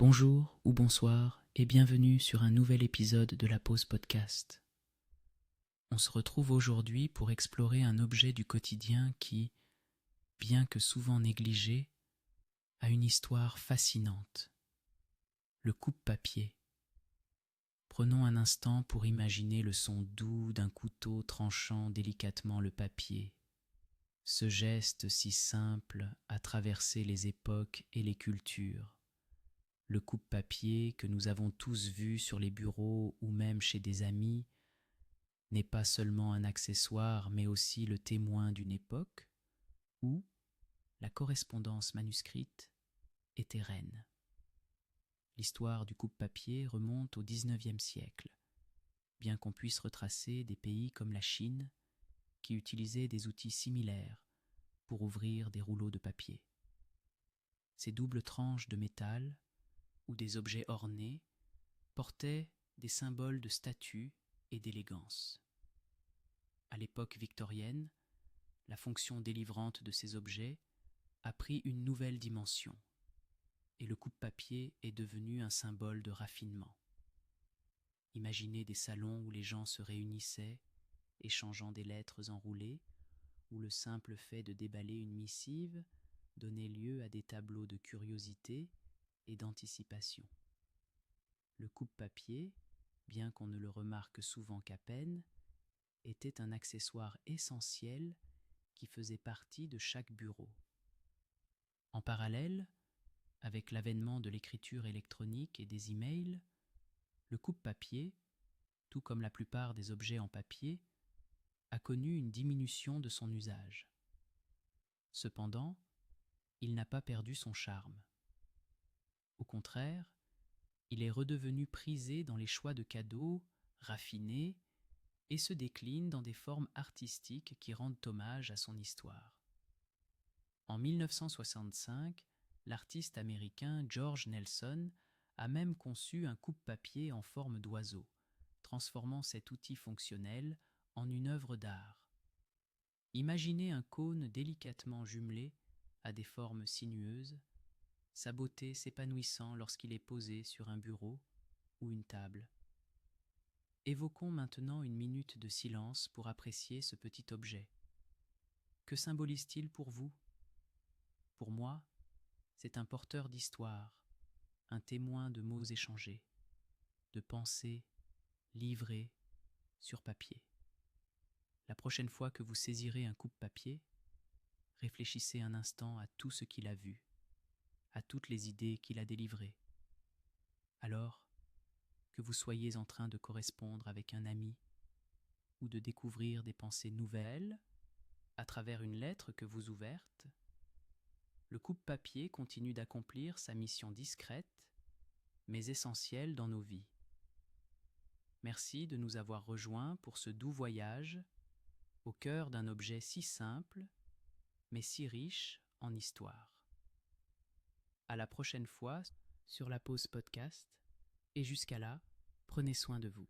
Bonjour ou bonsoir et bienvenue sur un nouvel épisode de la Pause Podcast. On se retrouve aujourd'hui pour explorer un objet du quotidien qui, bien que souvent négligé, a une histoire fascinante. Le coupe-papier. Prenons un instant pour imaginer le son doux d'un couteau tranchant délicatement le papier. Ce geste si simple a traversé les époques et les cultures. Le coupe-papier que nous avons tous vu sur les bureaux ou même chez des amis n'est pas seulement un accessoire mais aussi le témoin d'une époque où la correspondance manuscrite était reine. L'histoire du coupe-papier remonte au XIXe siècle, bien qu'on puisse retracer des pays comme la Chine qui utilisaient des outils similaires pour ouvrir des rouleaux de papier. Ces doubles tranches de métal ou des objets ornés portaient des symboles de statut et d'élégance. À l'époque victorienne, la fonction délivrante de ces objets a pris une nouvelle dimension et le coupe-papier est devenu un symbole de raffinement. Imaginez des salons où les gens se réunissaient, échangeant des lettres enroulées, où le simple fait de déballer une missive donnait lieu à des tableaux de curiosité et d'anticipation. Le coupe-papier, bien qu'on ne le remarque souvent qu'à peine, était un accessoire essentiel qui faisait partie de chaque bureau. En parallèle, avec l'avènement de l'écriture électronique et des emails, le coupe-papier, tout comme la plupart des objets en papier, a connu une diminution de son usage. Cependant, il n'a pas perdu son charme. Au contraire, il est redevenu prisé dans les choix de cadeaux, raffinés, et se décline dans des formes artistiques qui rendent hommage à son histoire. En 1965, l'artiste américain George Nelson a même conçu un coupe-papier en forme d'oiseau, transformant cet outil fonctionnel en une œuvre d'art. Imaginez un cône délicatement jumelé à des formes sinueuses, sa beauté s'épanouissant lorsqu'il est posé sur un bureau ou une table. Évoquons maintenant une minute de silence pour apprécier ce petit objet. Que symbolise-t-il pour vous ? Pour moi, c'est un porteur d'histoire, un témoin de mots échangés, de pensées livrées sur papier. La prochaine fois que vous saisirez un coupe-papier, réfléchissez un instant à tout ce qu'il a vu, à toutes les idées qu'il a délivrées. Alors, que vous soyez en train de correspondre avec un ami ou de découvrir des pensées nouvelles à travers une lettre que vous ouverte, le coupe-papier continue d'accomplir sa mission discrète mais essentielle dans nos vies. Merci de nous avoir rejoints pour ce doux voyage au cœur d'un objet si simple mais si riche en histoire. À la prochaine fois sur la Pause Podcast et jusqu'à là, prenez soin de vous.